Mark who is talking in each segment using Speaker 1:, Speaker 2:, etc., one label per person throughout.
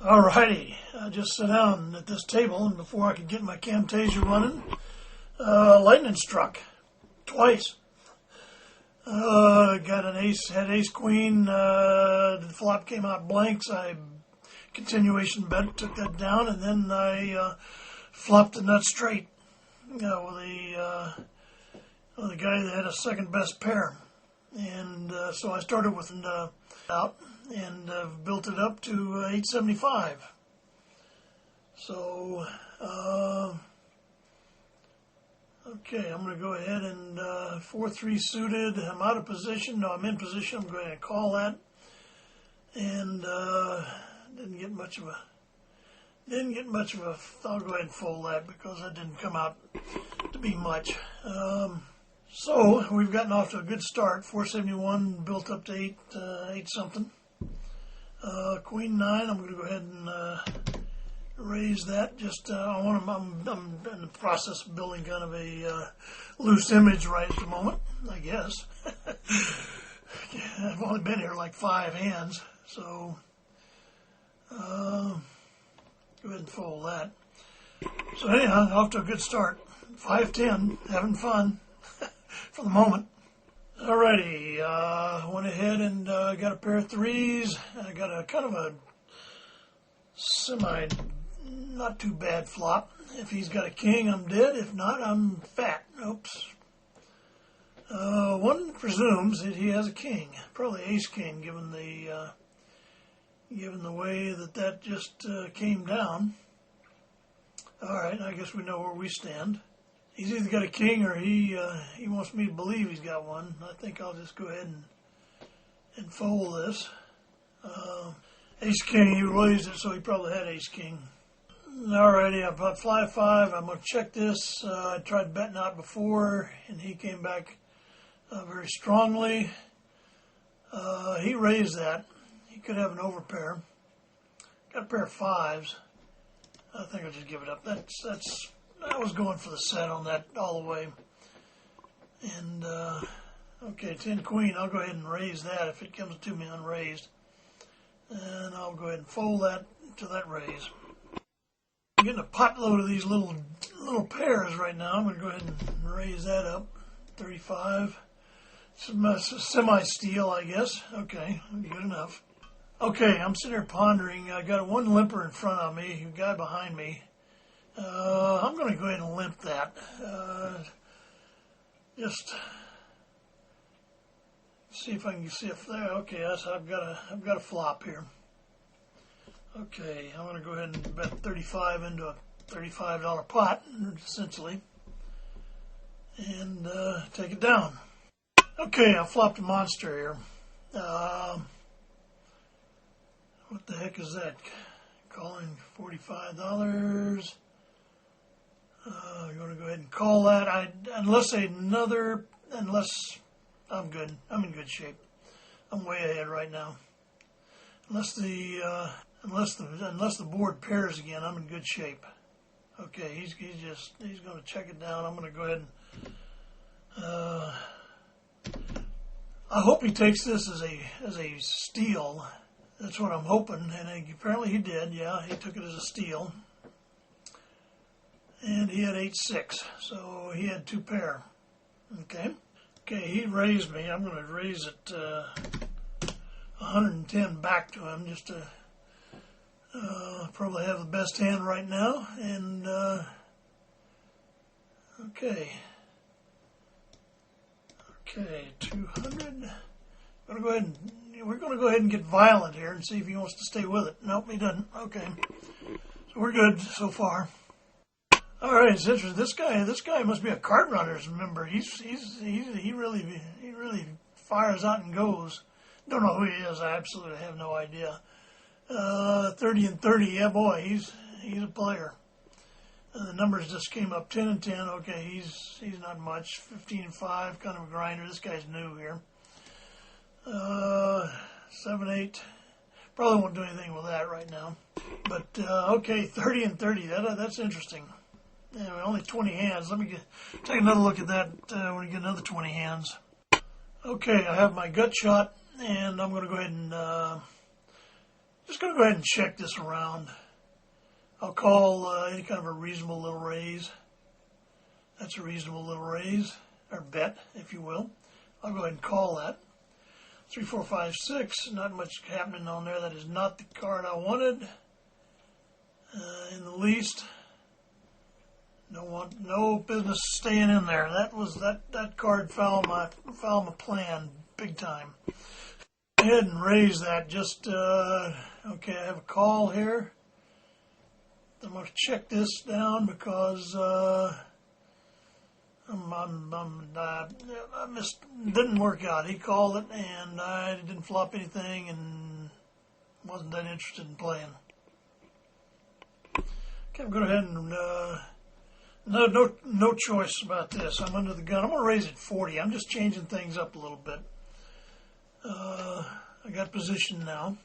Speaker 1: Alrighty, I just sat down at this table, and before I could get my Camtasia running, lightning struck twice. Got an ace, had ace queen. The flop came out blanks. I continuation bet, took that down, and then I flopped the nut straight with the guy that had a second best pair, and so I started with out. And built it up to 875. So, okay, I'm going to go ahead and 4-3 suited. I'm out of position. No, I'm in position. I'm going to call that. And didn't get much of a. I'll go ahead and fold that because that didn't come out to be much. So we've gotten off to a good start. 471 built up to 8 something. Queen 9, I'm going to go ahead and raise that. Just I'm in the process of building kind of a loose image right at the moment, I guess. I've only been here like 5 hands, so go ahead and fold that. So anyhow, off to a good start. 5-10, having fun for the moment. Alrighty, went ahead and got a pair of 3s. I got a kind of a not too bad flop. If he's got a king, I'm dead. If not, I'm fat. Oops. One presumes that he has a king, probably ace king, given the way that just came down. Alright, I guess we know where we stand. He's either got a king or he wants me to believe he's got one. I think I'll just go ahead and fold this. Ace king, he raised it, so he probably had ace king. Alrighty, I've got fly 5. I'm going to check this. I tried betting out before, and he came back very strongly. He raised that. He could have an overpair. Got a pair of 5s. I think I'll just give it up. I was going for the set on that all the way. And, okay, 10 queen, I'll go ahead and raise that if it comes to me unraised. And I'll go ahead and fold that to that raise. I'm getting a potload of these little pairs right now. I'm going to go ahead and raise that up. 35. Semi-steel, I guess. Okay, good enough. Okay, I'm sitting here pondering. I got one limper in front of me, a guy behind me. I'm going to go ahead and limp that. Just see if I can see if there. Okay, so I've got a flop here. Okay, I'm going to go ahead and bet 35 into a $35 pot, essentially, and take it down. Okay, I flopped a monster here. What the heck is that? Calling $45. I'm going to go ahead and call that. Unless I'm good. I'm in good shape. I'm way ahead right now. Unless the board pairs again, I'm in good shape. Okay, he's going to check it down. I'm going to go ahead and I hope he takes this as a steal. That's what I'm hoping, and apparently he did. Yeah, he took it as a steal. And he had 8-6, so he had 2 pair. Okay, he raised me. I'm going to raise it 110 back to him just to probably have the best hand right now. And okay, 200. We're going to go ahead and get violent here and see if he wants to stay with it. Nope, he doesn't. Okay, so we're good so far. All right, it's interesting. This guy must be a card runners member. He really fires out and goes. Don't know who he is. I absolutely have no idea. 30 and 30. Yeah, boy, he's a player. The numbers just came up 10 and 10. Okay, he's not much. 15 and 5, kind of a grinder. This guy's new here. 7, 8. Probably won't do anything with that right now. But okay, 30 and 30. That's interesting. Anyway, only 20 hands. Let me take another look at that when we get another 20 hands. Okay, I have my gut shot, and I'm going to go ahead and Just going to go ahead and check this around. I'll call any kind of a reasonable little raise. That's a reasonable little raise, or bet, if you will. I'll go ahead and call that. 3, 4, 5, 6. Not much happening on there. That is not the card I wanted in the least. No business staying in there. That card fouled my plan big time. Go ahead and raise that. Just okay. I have a call here. I'm going to check this down because I missed. Didn't work out. He called it, and I didn't flop anything, and wasn't that interested in playing. Okay, I'm going to go ahead and no choice about this. I'm under the gun. I'm going to raise it 40. I'm just changing things up a little bit. I got position now,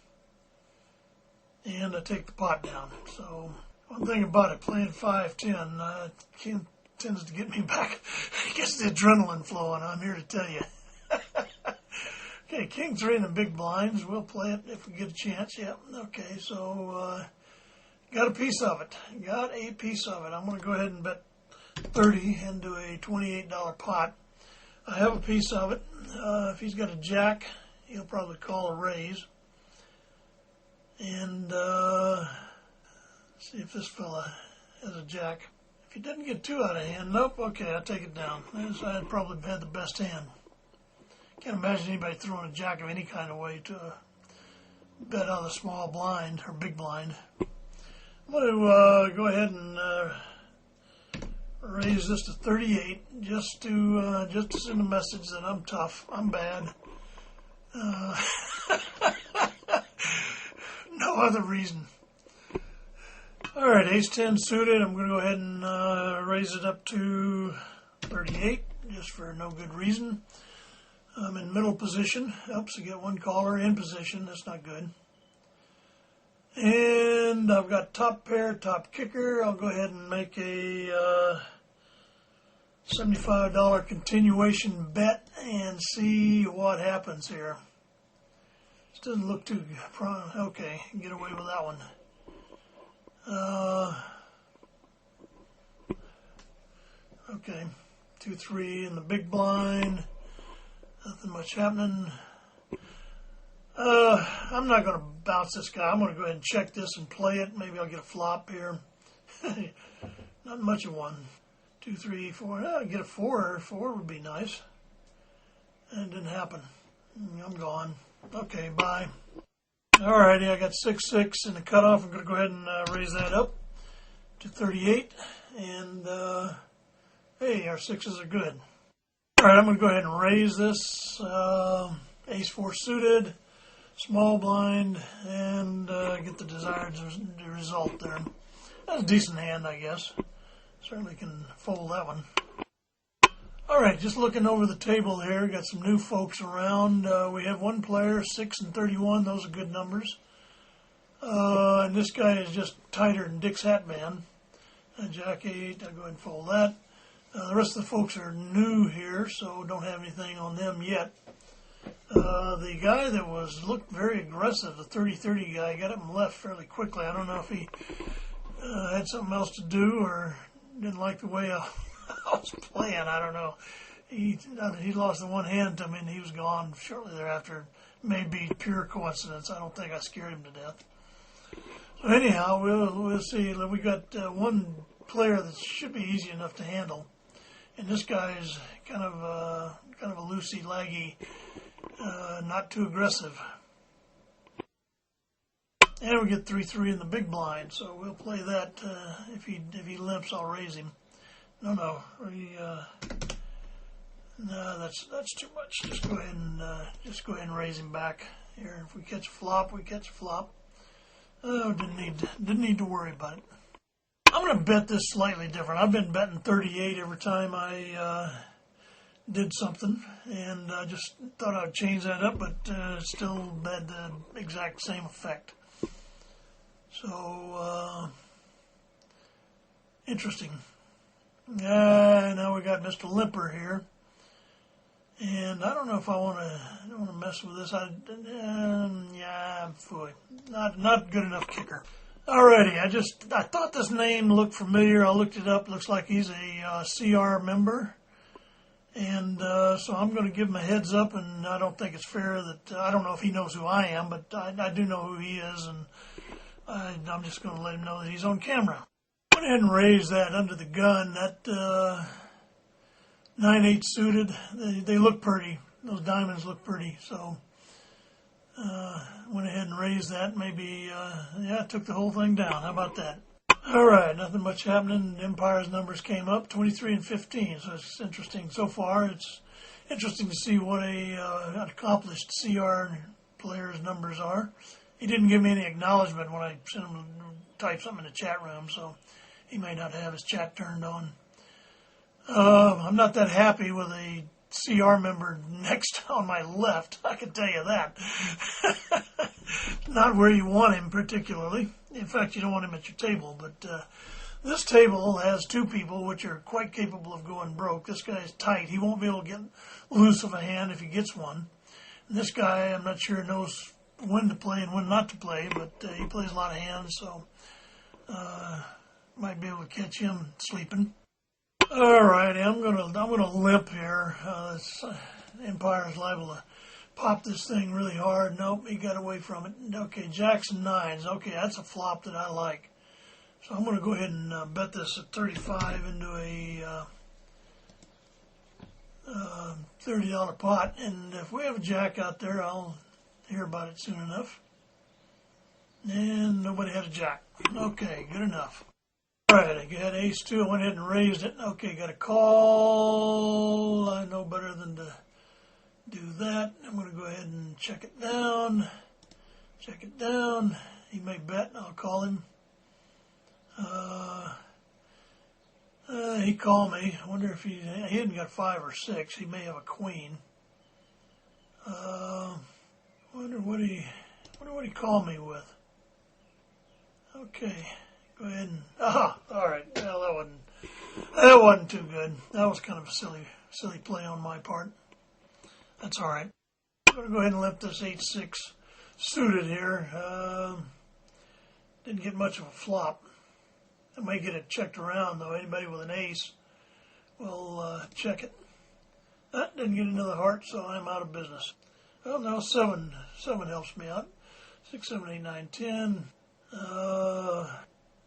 Speaker 1: and I take the pot down. So one thing about it, playing 5-10, tends to get me back. Gets the adrenaline flowing. I'm here to tell you. Okay, King 3 in the big blinds. We'll play it if we get a chance. Yep. Okay, so got a piece of it. Got a piece of it. I'm going to go ahead and bet 30 into a $28 pot. I have a piece of it. If he's got a jack, he'll probably call a raise. And see if this fella has a jack. If he doesn't get 2 out of hand, nope, okay, I'll take it down. I had probably had the best hand. Can't imagine anybody throwing a jack of any kind of way to bet on the small blind or big blind. I'm going to go ahead and raise this to 38 just to send a message that I'm tough, I'm bad. No other reason. All right, ace-10 suited. I'm going to go ahead and raise it up to 38 just for no good reason. I'm in middle position. Oops, I get one caller in position. That's not good. And I've got top pair, top kicker. I'll go ahead and make a $75 continuation bet and see what happens here. This doesn't look too okay. Get away with that one. Okay, 2-3 in the big blind. Nothing much happening. I'm not going to bounce this guy. I'm going to go ahead and check this and play it. Maybe I'll get a flop here. Not much of one. 2, 3, 4. I'll get a 4. 4 would be nice. And it didn't happen. I'm gone. Okay, bye. Alrighty, I got 6-6 in the cutoff. I'm going to go ahead and raise that up to 38. And, hey, our 6s are good. Alright, I'm going to go ahead and raise this. Ace-4 suited, small blind, and get the desired result there. That's a decent hand, I guess. Certainly can fold that one. Alright, just looking over the table here, got some new folks around. We have one player, 6 and 31, those are good numbers. And this guy is just tighter than Dick's Hat Man. Jack 8, I'll go ahead and fold that. The rest of the folks are new here, so don't have anything on them yet. The guy that looked very aggressive, the 30-30 guy, got up and left fairly quickly. I don't know if he had something else to do or didn't like the way I was playing. I don't know. He lost the one hand to me and he was gone shortly thereafter. Maybe pure coincidence. I don't think I scared him to death. So anyhow, we'll see. We got one player that should be easy enough to handle, and this guy is kind of a loosey laggy, not too aggressive. And we get 3-3 in the big blind, so we'll play that. If he limps, I'll raise him. No, that's too much. Just go ahead and raise him back here. If we catch a flop, we catch a flop. Oh, didn't need to worry about it. I'm going to bet this slightly different. I've been betting 38 every time I did something, and I just thought I would change that up, but still had the exact same effect. So, interesting. Now we got Mr. Limper here. And I don't know if I want to mess with this. Yeah, boy, not good enough kicker. Alrighty, I thought this name looked familiar. I looked it up. Looks like he's a CR member. And so I'm going to give him a heads up, and I don't think it's fair that, I don't know if he knows who I am, but I do know who he is, and I'm just going to let him know that he's on camera. I went ahead and raised that under the gun. That 9/8 suited, they look pretty. Those diamonds look pretty, so went ahead and raised that. Maybe, yeah, took the whole thing down. How about that? All right, nothing much happening. Empire's numbers came up, 23 and 15, so it's interesting so far. It's interesting to see what an accomplished CR player's numbers are. He didn't give me any acknowledgement when I sent him to type something in the chat room, so he may not have his chat turned on. I'm not that happy with a CR member next on my left, I can tell you that. Not where you want him particularly. In fact, you don't want him at your table, but this table has two people which are quite capable of going broke. This guy's tight. He won't be able to get loose of a hand if he gets one. And this guy, I'm not sure, knows when to play and when not to play, but he plays a lot of hands, so might be able to catch him sleeping. All right, I'm gonna limp here. Empire's liable to pop this thing really hard. Nope, he got away from it. Okay, jacks and nines. Okay, that's a flop that I like. So I'm gonna go ahead and bet this at 35 into a $30 pot. And if we have a jack out there, I'll hear about it soon enough. And nobody had a jack. Okay, good enough. Alright, I had ace 2, I went ahead and raised it. Okay, got a call. I know better than to do that. I'm going to go ahead and check it down. Check it down. He may bet, and I'll call him. He called me. I wonder if he hadn't got 5 or 6. He may have a queen. Wonder what he called me with. Okay. Go ahead and, all right. Well, that wasn't too good. That was kind of a silly play on my part. That's all right. I'm going to go ahead and let this 8-6 suited here. Didn't get much of a flop. I may get it checked around, though. Anybody with an ace will check it. That didn't get another heart, so I'm out of business. Well, now 7 helps me out. 6, 7, 8, 9, 10.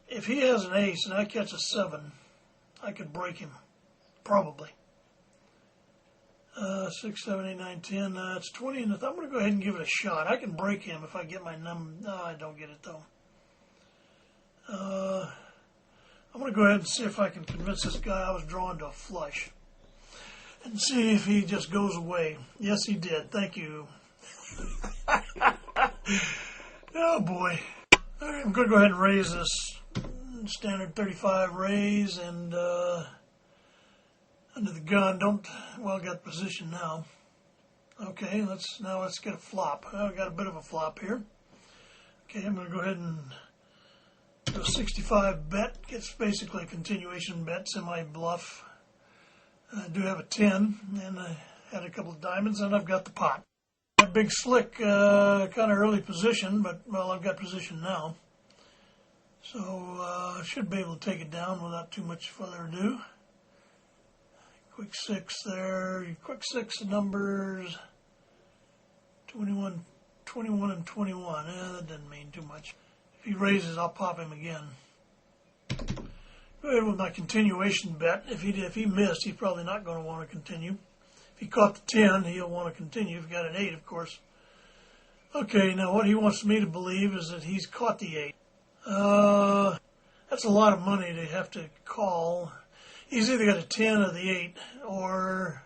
Speaker 1: If he has an ace and I catch a 7, I could break him. Probably. 6, 7, 8, 9, 10. It's 20. And I'm going to go ahead and give it a shot. I can break him if I get my number. No, I don't get it, though. I'm going to go ahead and see if I can convince this guy I was drawn to a flush. And see if he just goes away. Yes, he did. Thank you. Oh, boy. All right, I'm going to go ahead and raise this. Standard 35 raise, and under the gun, got position now. Okay, let's get a flop. Well, we got a bit of a flop here. Okay, I'm going to go ahead and do a 65 bet. It's basically a continuation bet, semi-bluff. I do have a 10, and I had a couple of diamonds, and I've got the pot. A big slick, kind of early position, but, well, I've got position now. So I should be able to take it down without too much further ado. Quick 6 there. Quick 6 numbers. 21 and 21. That doesn't mean too much. If he raises, I'll pop him again. Go ahead with my continuation bet. If he missed, he's probably not going to want to continue. If he caught the 10, he'll want to continue. If he got an 8, of course. Okay, now what he wants me to believe is that he's caught the 8. That's a lot of money to have to call. He's either got a 10 or the 8, or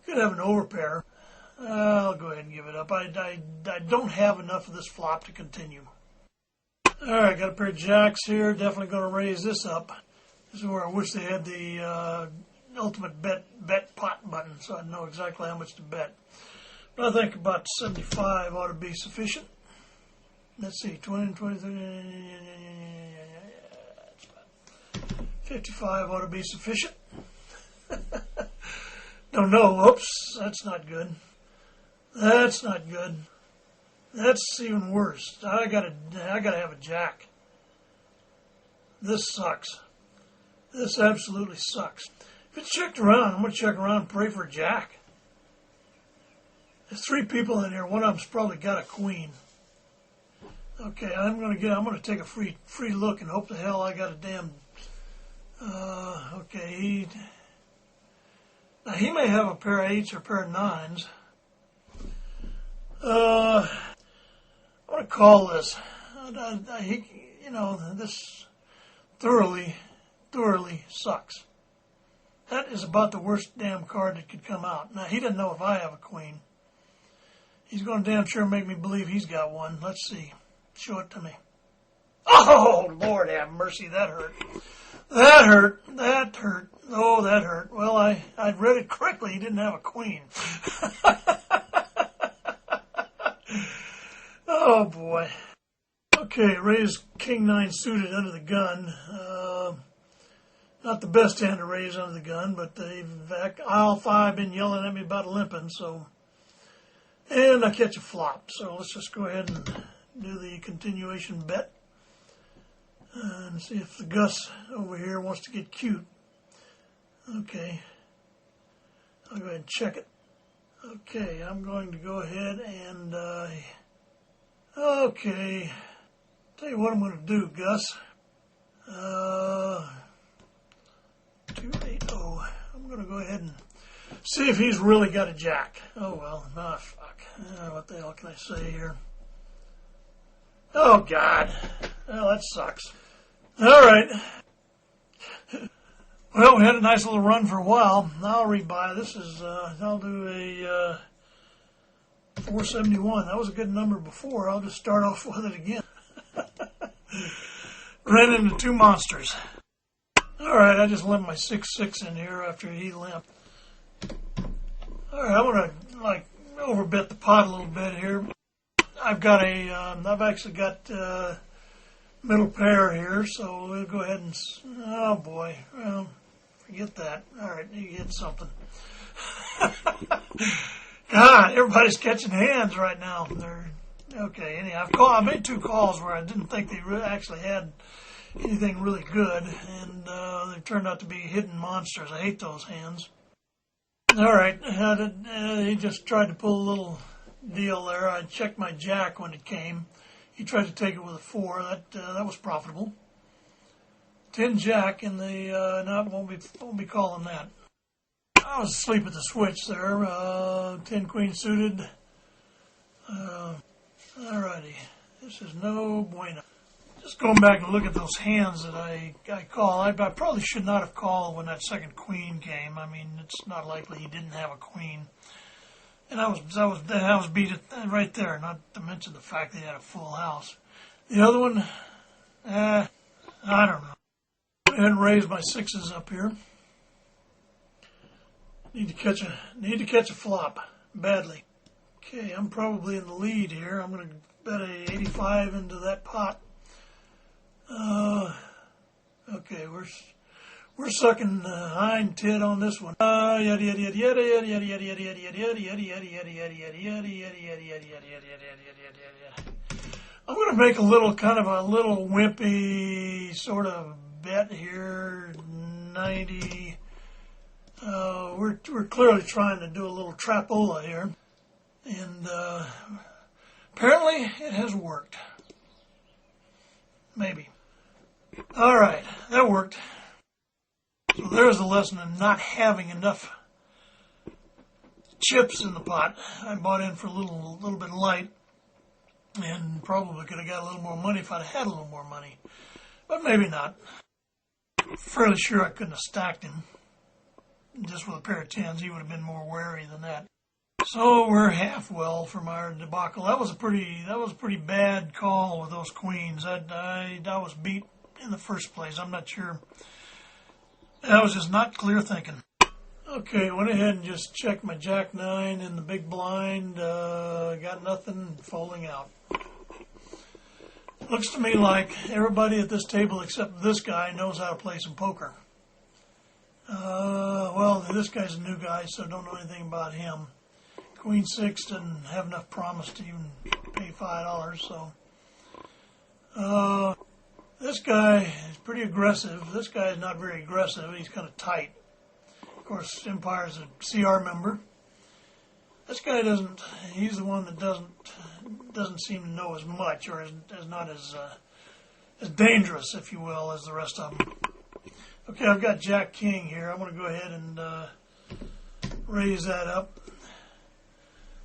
Speaker 1: could have an overpair. I'll go ahead and give it up. I don't have enough of this flop to continue. All right, got a pair of jacks here. Definitely going to raise this up. This is where I wish they had the ultimate bet pot button, so I know exactly how much to bet. But I think about 75 ought to be sufficient. Let's see, 20, 30, 55 ought to be sufficient. Don't know. Oops, that's not good. That's not good. That's even worse. I gotta have a jack. This sucks. This absolutely sucks. If it's checked around, I'm gonna check around and pray for a jack. There's 3 people in here. One of them's probably got a queen. Okay, I'm gonna take a free look and hope the hell I got a damn. Okay, now he may have a pair of 8s or a pair of 9s. I'm gonna call this. This thoroughly sucks. That is about the worst damn card that could come out. Now he doesn't know if I have a queen. He's gonna damn sure make me believe he's got one. Let's see. Show it to me. Oh, Lord have mercy, that hurt. That hurt. That hurt. Oh, that hurt. Well, I read it correctly. He didn't have a queen. Oh, boy. Okay, raise King 9 suited under the gun. Not the best hand to raise under the gun, but aisle 5 been yelling at me about limping, so. And I catch a flop. So let's just go ahead and do the continuation bet. And see if the Gus over here wants to get cute. Okay. I'll go ahead and check it. Okay, I'm going to go ahead and, okay. Tell you what I'm going to do, Gus. 280. I'm going to go ahead and see if he's really got a jack. Oh, well. Ah, fuck. What the hell can I say here? Oh, God. Well, that sucks. All right. Well, we had a nice little run for a while. Now I'll rebuy. This is, I'll do a 471. That was a good number before. I'll just start off with it again. Ran into 2 monsters. All right, I just limped my 6-6 in here after he limped. All right, I'm going to, overbet the pot a little bit here. I've actually got middle pair here, so we'll go ahead and, oh boy, well, forget that. All right, you hit something. God, everybody's catching hands right now. Okay, anyhow, I made 2 calls where I didn't think they actually had anything really good, and they turned out to be hidden monsters. I hate those hands. All right, he just tried to pull a little deal there. I checked my jack when it came. He tried to take it with a 4. That was profitable. 10 jack in the no, won't be calling that. I was asleep at the switch there. 10 queen suited. Alrighty, this is no bueno. Just going back and look at those hands that I call. I probably should not have called when that second queen came. I mean, it's not likely he didn't have a queen. And I was beat it right there, not to mention the fact that he had a full house. The other one, I don't know. Go ahead and raise my 6s up here. Need to catch a flop badly. Okay, I'm probably in the lead here. I'm going to bet a 85 into that pot. Okay, we're sucking hind tit on this one. Yada yada yada yada yada yada yada yada yada yada yada yada yada yada yada yada yada yada yada. I'm going to make a little wimpy sort of bet here. 90. We're clearly trying to do a little trapola here, and apparently it has worked. Maybe. All right, that worked. So there's the lesson in not having enough chips in the pot. I bought in for a little bit light, and probably could have got a little more money if I'd had a little more money, but maybe not. Fairly sure I couldn't have stacked him just with a pair of 10s. He would have been more wary than that. So we're half well from our debacle. That was a pretty bad call with those queens. I was beat in the first place. I'm not sure. That was just not clear thinking. Okay, went ahead and just checked my Jack 9 in the big blind. Got nothing, folding out. Looks to me like everybody at this table except this guy knows how to play some poker. Well, this guy's a new guy, so I don't know anything about him. Queen 6 didn't have enough promise to even pay $5, so. This guy is pretty aggressive. This guy is not very aggressive. He's kind of tight. Of course, Empire's a CR member. This guy doesn't. He's the one that doesn't seem to know as much, or is not as dangerous, if you will, as the rest of them. Okay, I've got Jack King here. I'm going to go ahead and raise that up.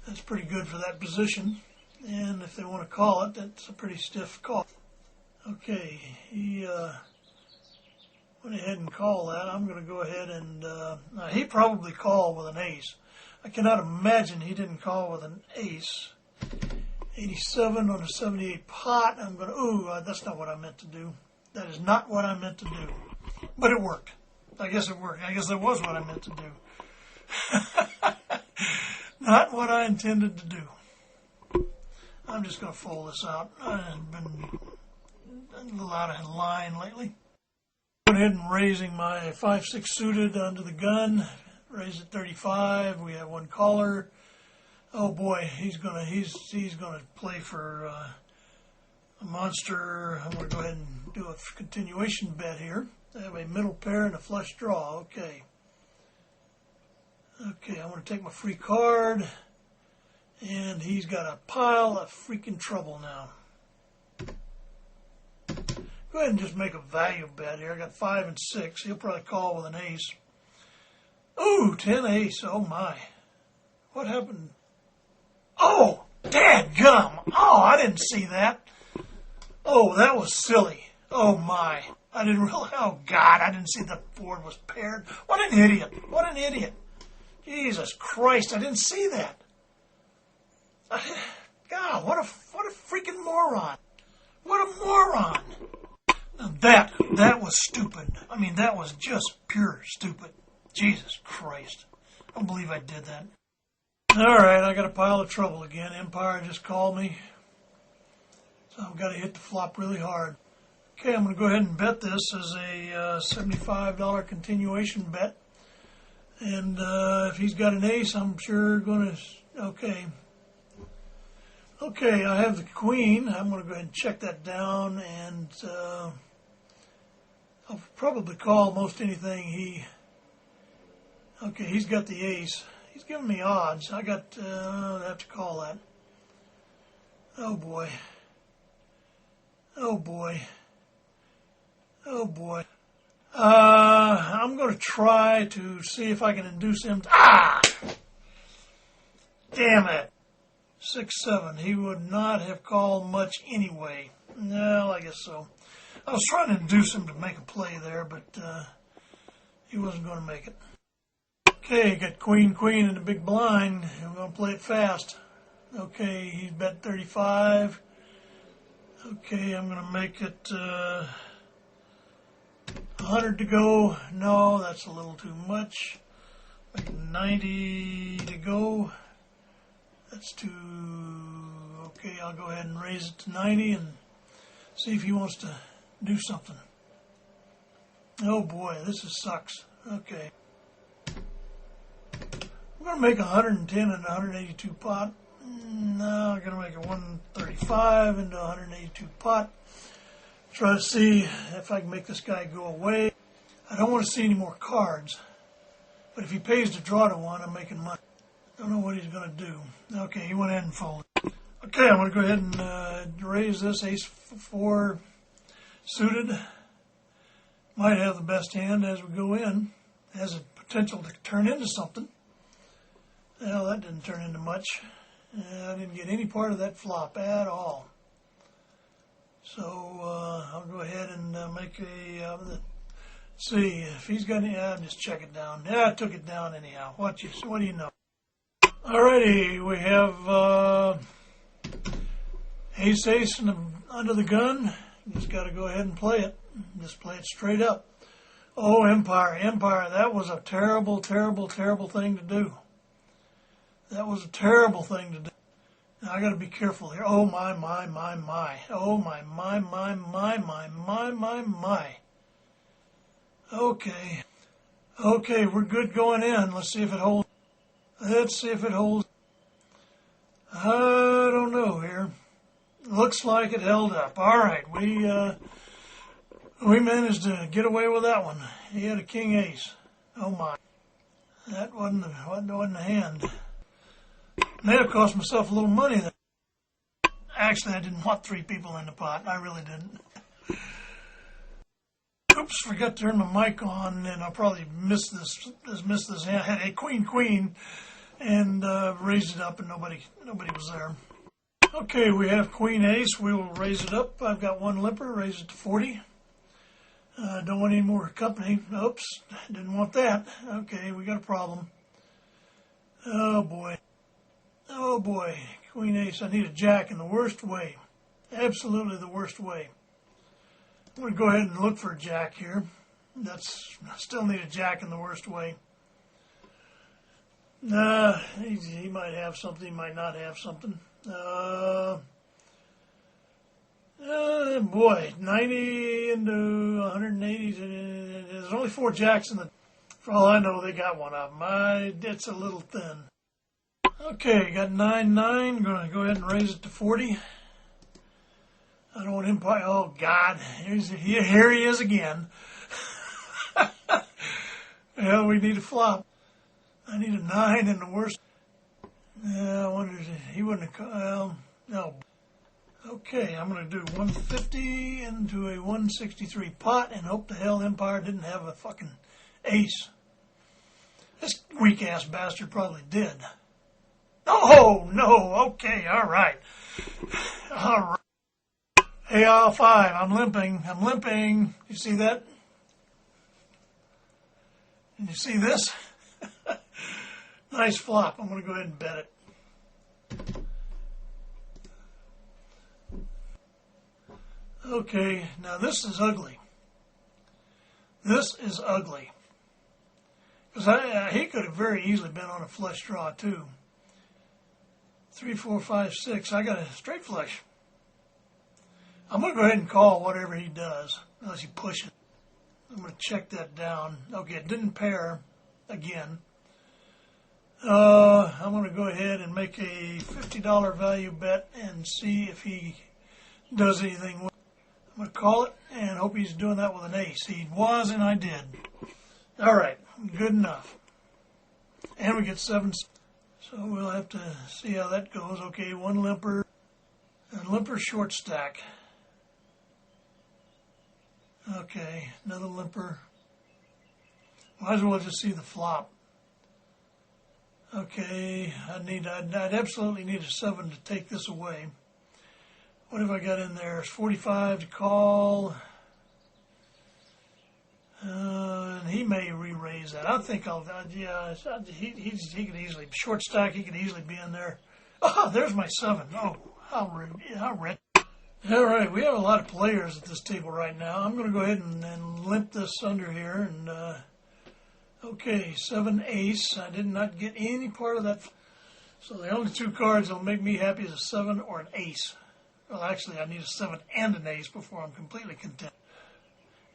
Speaker 1: That's pretty good for that position. And if they want to call it, that's a pretty stiff call. Okay, he went ahead and called that. I'm going to go ahead and now he probably called with an ace. I cannot imagine he didn't call with an ace. 87 on a 78 pot. I'm going to, that's not what I meant to do. That is not what I meant to do. But it worked. I guess it worked. I guess that was what I meant to do. Not what I intended to do. I'm just going to fold this out. I've been a little out of line lately. Go ahead and raising my 5-6 suited under the gun. Raise it 35. We have one caller. Oh boy, he's gonna play for a monster. I'm gonna go ahead and do a continuation bet here. I have a middle pair and a flush draw. Okay. Okay, I'm gonna take my free card, and he's got a pile of freaking trouble now. Go ahead and just make a value bet here. I got 5 and 6. He'll probably call with an ace. Ooh, 10 ace. Oh my. What happened? Oh, dadgum. Oh, I didn't see that. Oh, that was silly. Oh my. I didn't realize. Oh God, I didn't see the board was paired. What an idiot. What an idiot. Jesus Christ, I didn't see that. God, what a freaking moron. What a moron. Now that was stupid. I mean, that was just pure stupid. Jesus Christ. I don't believe I did that. All right, I got a pile of trouble again. Empire just called me. So I've got to hit the flop really hard. Okay, I'm going to go ahead and bet this as a $75 continuation bet. And if he's got an ace, I'm sure going to... Okay. Okay, I have the queen. I'm going to go ahead and check that down. And I'll probably call most anything he... Okay, he's got the ace. He's giving me odds. I have to call that. Oh boy. Oh boy. Oh boy. I'm going to try to see if I can induce him to... Ah! Damn it. 6-7. He would not have called much anyway. No, I guess so. I was trying to induce him to make a play there, but he wasn't going to make it. Okay, got queen in the big blind. We're going to play it fast. Okay, he's bet 35. Okay, I'm going to make it 100 to go. No, that's a little too much. Make it 90 to go. That's too... Okay, I'll go ahead and raise it to 90 and see if he wants to do something. Oh boy, this sucks. Okay. I'm going to make 110 and 182 pot. No, I'm going to make a 135 into 182 pot. Try to see if I can make this guy go away. I don't want to see any more cards. But if he pays to draw to one, I'm making money. Don't know what he's going to do. Okay, he went ahead and folded. Okay, I'm going to go ahead and raise this ace 4 suited. Might have the best hand as we go in. Has a potential to turn into something. Well, that didn't turn into much. I didn't get any part of that flop at all. So I'll go ahead and make a... see, if he's got any... I'll just check it down. Yeah, I took it down anyhow. What do you know? Alrighty, we have ace under the gun. Just got to go ahead and play it. Just play it straight up. Oh, Empire, that was a terrible, terrible, terrible thing to do. That was a terrible thing to do. Now, I got to be careful here. Oh, my. Oh, my. Okay. Okay, we're good going in. Let's see if it holds. Let's see if it holds. I don't know here. Looks like it held up. All right, we managed to get away with that one. He had a king ace. Oh my, that wasn't a hand. May have cost myself a little money there. Actually, I didn't want 3 people in the pot. I really didn't. Oops, forgot to turn my mic on, and I'll probably miss this hand. I had a queen, and raised it up, and nobody was there. Okay, we have queen ace. We will raise it up. I've got 1 limper. Raise it to 40. Don't want any more company. Oops, didn't want that. Okay, we got a problem. Oh boy. Oh boy. Queen ace. I need a jack in the worst way. Absolutely the worst way. I'm going to go ahead and look for a jack here. I still need a jack in the worst way. He might have something, he might not have something. Boy, 90 into 180. There's only 4 jacks in the... For all I know, they got one of them. It's a little thin. Okay, got 9-9. Going to go ahead and raise it to 40. I don't want Empire. Oh, God. Here he is again. Well, we need a flop. I need a 9 in the worst. I wonder if he wouldn't have... no. Okay, I'm going to do 150 into a 163 pot and hope the hell Empire didn't have a fucking ace. This weak-ass bastard probably did. Oh, no. Okay, all right. All right. Hey, all 5. I'm limping. You see that? And you see this? Nice flop. I'm going to go ahead and bet it. Okay, now this is ugly. This is ugly. Because he could have very easily been on a flush draw, too. 3, 4, 5, 6. I got a straight flush. I'm going to go ahead and call whatever he does, unless he pushes. I'm going to check that down. Okay, it didn't pair again. I'm going to go ahead and make a $50 value bet and see if he does anything with it. I'm going to call it and hope he's doing that with an ace. He was, and I did. All right, good enough. And we get 7. So we'll have to see how that goes. Okay, 1 limper. And limper short stack. Okay, another limper. Might as well just see the flop. Okay, I'd absolutely need a 7 to take this away. What have I got in there? It's 45 to call. And he may re-raise that. I think he could easily, short stack, he could easily be in there. Oh, there's my 7. Oh, how rich. All right, we have a lot of players at this table right now. I'm going to go ahead and limp this under here. And okay, 7 ace. I did not get any part of that. So the only 2 cards that will make me happy is a 7 or an ace. Well, actually, I need a 7 and an ace before I'm completely content.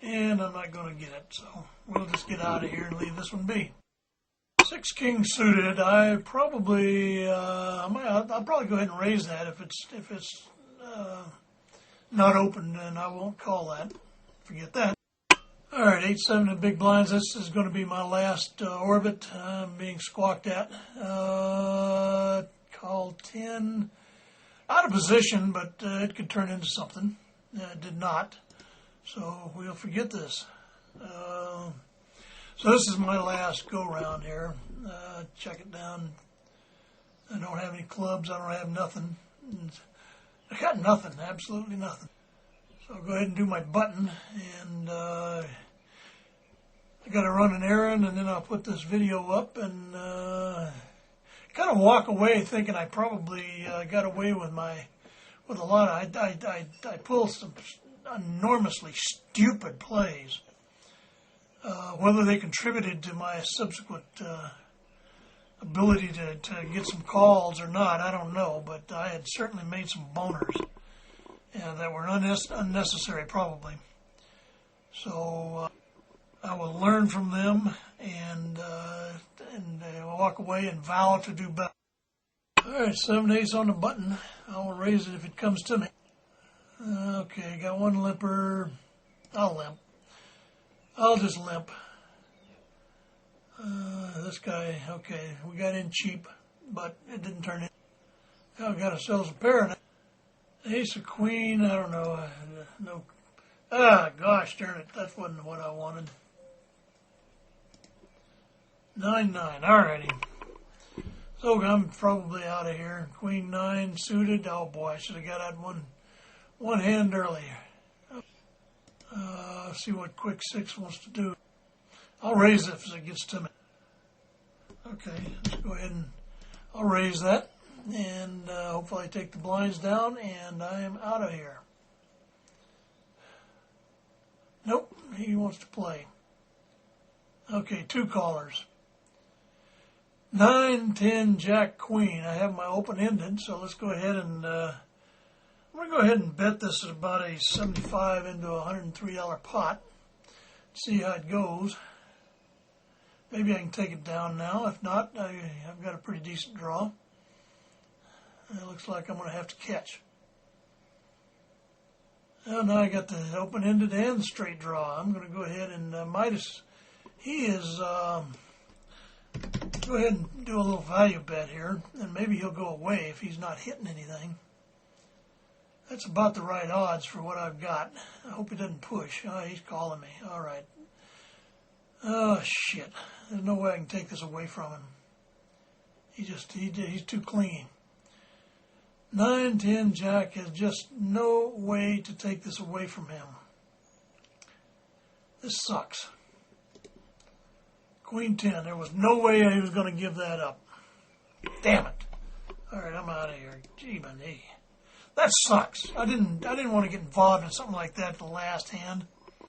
Speaker 1: And I'm not going to get it, so we'll just get out of here and leave this one be. 6 king suited. I'll probably go ahead and raise that if it's not open, then I won't call that. Forget that. All right, 8-7 in big blinds. This is going to be my last orbit. I'm being squawked at. Call 10. Out of position, but it could turn into something. It did not. So we'll forget this. So this is my last go-round here. Check it down. I don't have any clubs. I don't have nothing. I got nothing, absolutely nothing. So I'll go ahead and do my button, and I got to run an errand, and then I'll put this video up, and kind of walk away thinking I probably got away with a lot. I pulled some enormously stupid plays. Whether they contributed to my subsequent ability to get some calls or not, I don't know, but I had certainly made some boners that were unnecessary probably. So I will learn from them and walk away and vow to do better. All right, 7/8 on the button. I will raise it if it comes to me. Okay, got one limper. I'll limp. I'll just limp. This guy, okay, we got in cheap, but it didn't turn in. Now we got ourselves a pair. Ace of queen, I don't know. No. Gosh darn it, that wasn't what I wanted. 9/9, alrighty. So I'm probably out of here. Queen 9 suited. Oh boy, I should have got out one hand earlier. See what quick 6 wants to do. I'll raise it if it gets to me. Okay, let's go ahead and I'll raise that. And hopefully I take the blinds down and I am out of here. Nope, he wants to play. Okay, 2 callers. 9, 10, Jack, Queen. I have my open-ended, so let's go ahead and I'm going to go ahead and bet this at about a 75 into a $103 pot. See how it goes. Maybe I can take it down now. If not, I've got a pretty decent draw. It looks like I'm going to have to catch. Well, now I got the open-ended and the straight draw. I'm going to go ahead and Midas. He is go ahead and do a little value bet here, and maybe he'll go away if he's not hitting anything. That's about the right odds for what I've got. I hope he doesn't push. Oh, he's calling me. All right. Oh, shit. There's no way I can take this away from him. He's too clean. 9, 10, Jack has just no way to take this away from him. This sucks. Queen 10. There was no way he was going to give that up. Damn it. All right, I'm out of here. Gee, man, that sucks. I didn't want to get involved in something like that the last hand.